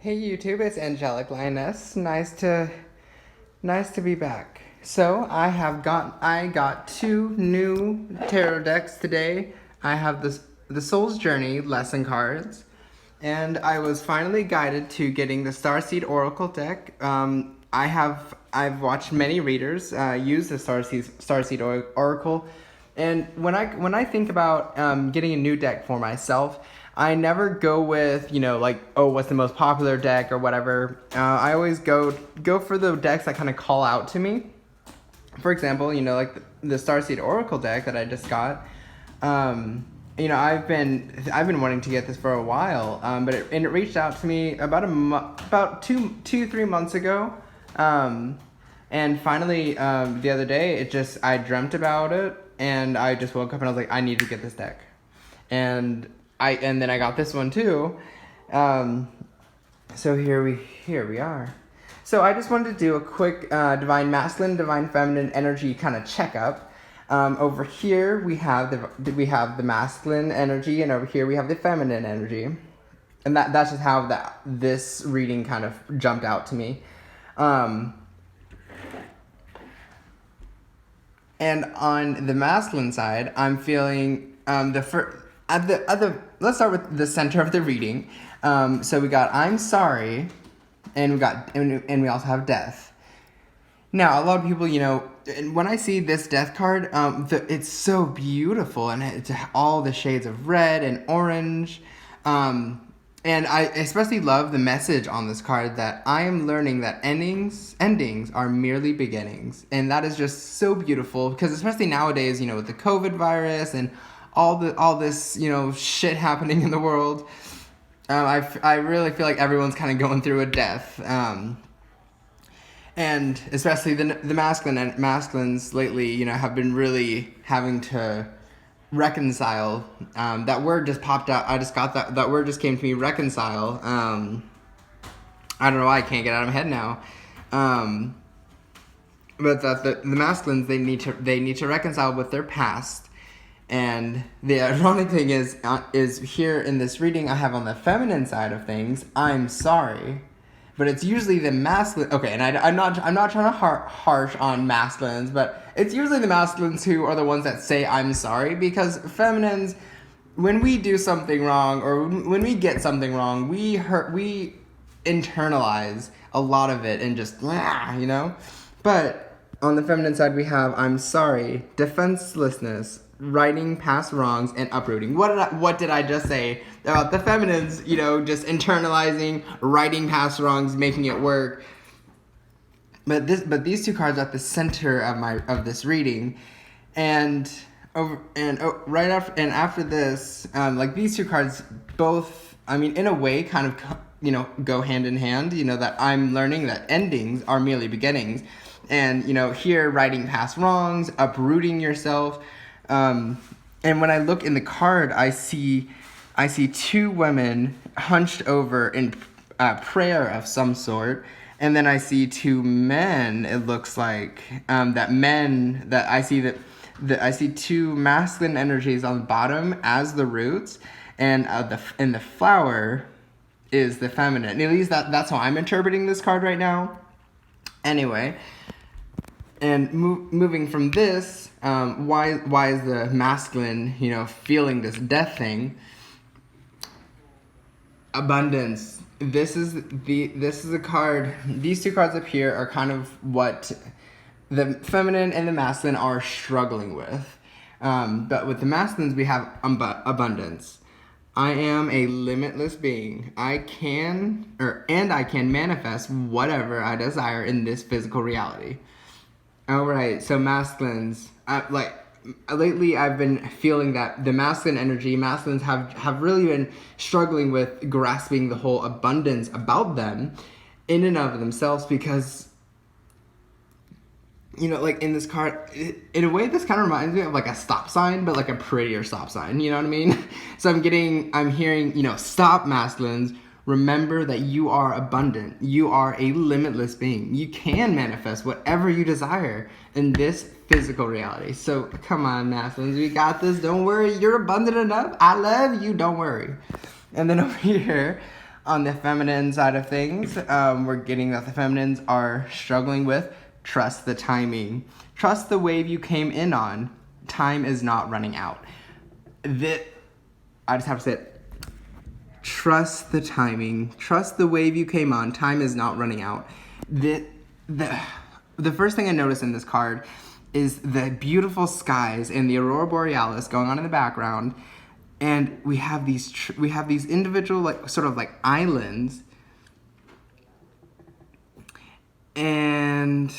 Hey YouTube, it's Angelic Lioness. Nice to be back. So I got two new tarot decks today. I have the Soul's Journey lesson cards, and I was finally guided to getting the Starseed Oracle deck. I've watched many readers use the Starseed Oracle, and when I think about getting a new deck for myself, I never go with, like, oh, what's the most popular deck or whatever. I always go for the decks that kind of call out to me. For example, like the Starseed Oracle deck that I just got. I've been wanting to get this for a while, but it reached out to me about 3 months ago, and finally the other day I dreamt about it, and I just woke up and I was like, I need to get this deck, and then I got this one too. So here we are. So I just wanted to do a quick divine masculine, divine feminine energy kind of checkup. Over here we have the masculine energy, and over here we have the feminine energy, and that's just how this reading kind of jumped out to me. And on the masculine side, I'm feeling let's start with the center of the reading. So we got I'm sorry, and we also have death. Now, a lot of people, when I see this death card, it's so beautiful, and it's all the shades of red and orange. And I especially love the message on this card that I am learning that endings are merely beginnings. And that is just so beautiful, because especially nowadays, with the COVID virus and all this, shit happening in the world, I really feel like everyone's kind of going through a death. And especially the masculines lately, have been really having to reconcile. That word just popped out. I just got that word just came to me, reconcile. I don't know why I can't get it out of my head now. But that the masculines, they need to reconcile with their past. And the ironic thing is here in this reading I have on the feminine side of things, I'm sorry. But it's usually the masculine. Okay, and I'm not trying to harsh on masculines, but it's usually the masculines who are the ones that say I'm sorry, because feminines, when we do something wrong or when we get something wrong, we internalize a lot of it and just But on the feminine side, we have I'm sorry, defenselessness, righting past wrongs, and uprooting. What did I just say about the feminines? Just internalizing, righting past wrongs, making it work. But these two cards are at the center of this reading, and after this, like these two cards both, in a way, kind of go hand in hand. That I'm learning that endings are merely beginnings, and here righting past wrongs, uprooting yourself. And when I look in the card, I see two women hunched over in prayer of some sort, and then I see two men. It looks like I see two masculine energies on the bottom as the roots, and the flower is the feminine. At least that's how I'm interpreting this card right now. Anyway. And moving from this, why is the masculine, feeling this death thing? Abundance. This is a card. These two cards up here are kind of what the feminine and the masculine are struggling with. But with the masculines, we have abundance. I am a limitless being. I can manifest whatever I desire in this physical reality. All right, so masculines, lately I've been feeling that the masculines have really been struggling with grasping the whole abundance about them in and of themselves, because, like in this card, in a way this kind of reminds me of like a stop sign, but like a prettier stop sign, you know what I mean? So I'm hearing, stop masculines. Remember that you are abundant. You are a limitless being. You can manifest whatever you desire in this physical reality. So come on, masculines, we got this. Don't worry, you're abundant enough. I love you. Don't worry. And then over here, On the feminine side of things, we're getting that the feminines are struggling with trust the timing. Trust the wave you came in on. Time is not running out. I just have to say it. Trust the timing. Trust the wave you came on. Time is not running out. The first thing I noticed in this card is the beautiful skies and the aurora borealis going on in the background, and we have these individual sort of islands, and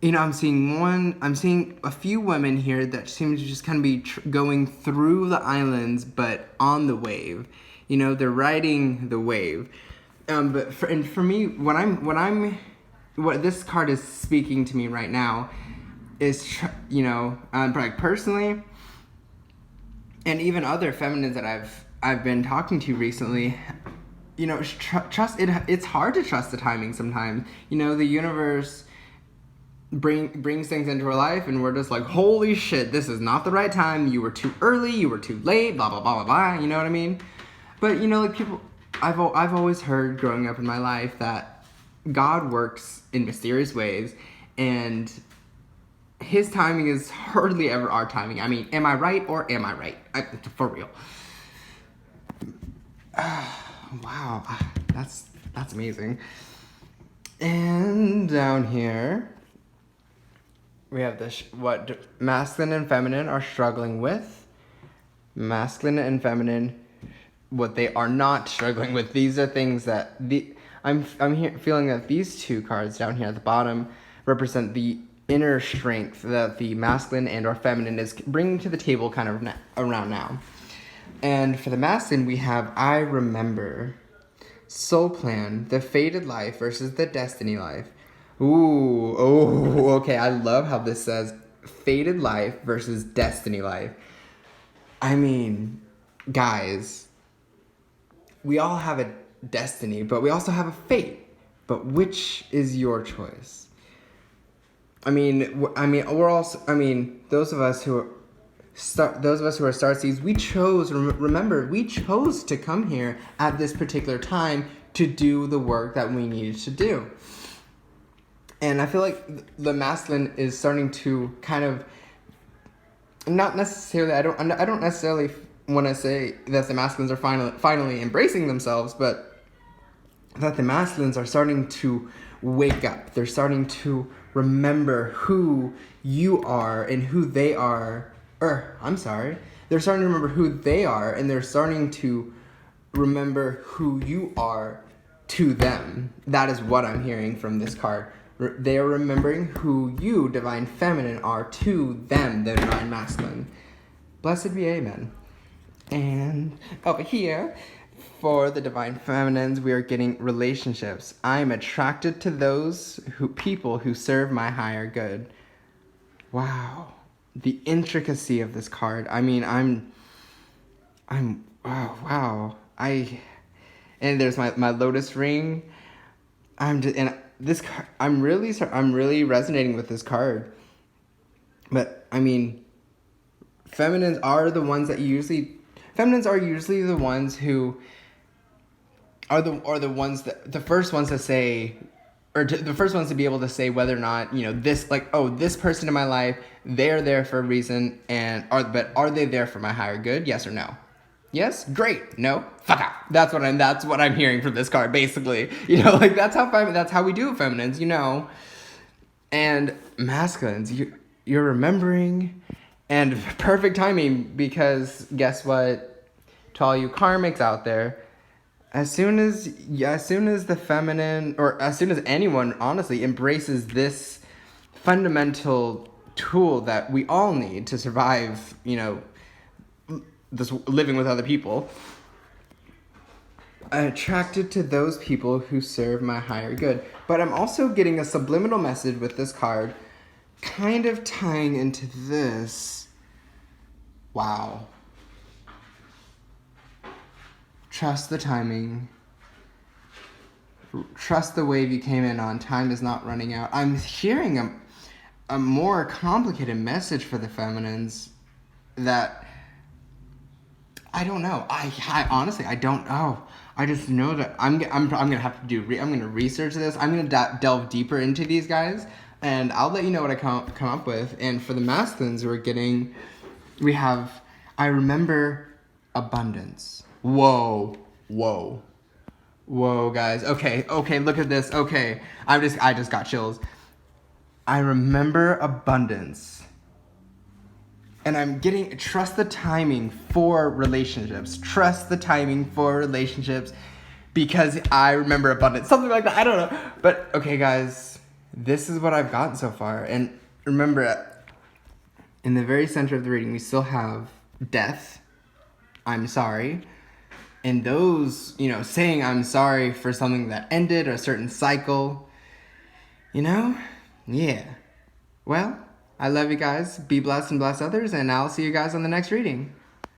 I'm seeing a few women here that seem to just kind of be going through the islands, but on the wave. They're riding the wave. But for me, what this card is speaking to me right now is, personally, and even other feminines that I've been talking to recently, trust it. It's hard to trust the timing sometimes. The universe brings things into our life, and we're just like, holy shit, this is not the right time. You were too early. You were too late. Blah blah blah blah blah. You know what I mean? But people, I've always heard growing up in my life that God works in mysterious ways, and His timing is hardly ever our timing. I mean, am I right or am I right? For real. Wow, that's amazing. And down here, we have what masculine and feminine are struggling with. Masculine and feminine, what they are not struggling with. These are things that I'm feeling that these two cards down here at the bottom represent the inner strength that the masculine and or feminine is bringing to the table kind of around now. And for the masculine, we have I Remember, Soul Plan, the Fated Life versus the Destiny Life. Ooh, oh, okay, I love how this says Fated Life versus Destiny Life. I mean, guys, we all have a destiny, but we also have a fate. But which is your choice? Those of us who are starseeds, we chose. Remember, we chose to come here at this particular time to do the work that we needed to do. And I feel like the masculine is starting to kind of, not necessarily. I don't necessarily want to say that the masculines are finally embracing themselves, but that the masculines are starting to wake up. They're starting to remember who you are and who they are. They're starting to remember who they are, and they're starting to remember who you are to them. That is what I'm hearing from this card. They are remembering who you, divine feminine, are to them, the divine masculine. Blessed be amen. And over here, for the divine feminines, we are getting relationships. I am attracted to those people who serve my higher good. Wow. The intricacy of this card. I mean, wow. And there's my lotus ring. I'm really resonating with this card. But I mean, feminines are usually the ones who are the ones that the first ones to say, the first ones to be able to say whether or not this person in my life, they're there for a reason, but are they there for my higher good? Yes or no? Yes? Great. No? Fuck off. That's what I'm hearing from this card, basically. That's how we do it, feminines, And masculines, you're remembering, and perfect timing, because guess what? To all you karmics out there, as soon as the feminine, or as soon as anyone honestly embraces this fundamental tool that we all need to survive, this living with other people, I'm attracted to those people who serve my higher good. But I'm also getting a subliminal message with this card, kind of tying into this. Wow. Trust the timing. Trust the wave you came in on. Time is not running out. I'm hearing a more complicated message for the feminines, that I don't know. I honestly, I don't know. I just know that I'm gonna have to do. I'm gonna research this. I'm gonna delve deeper into these guys, and I'll let you know what I come up with. And for the Mastins, we have. I remember abundance. Whoa, whoa, whoa, guys. Okay, okay. Look at this. Okay, I just got chills. I remember abundance. And I'm getting, trust the timing for relationships. Trust the timing for relationships because I remember abundance. Something like that. I don't know. But okay, guys, this is what I've gotten so far. And remember, in the very center of the reading, we still have death. I'm sorry. And those, saying I'm sorry for something that ended, or a certain cycle, yeah. Well, I love you guys. Be blessed and bless others, and I'll see you guys on the next reading.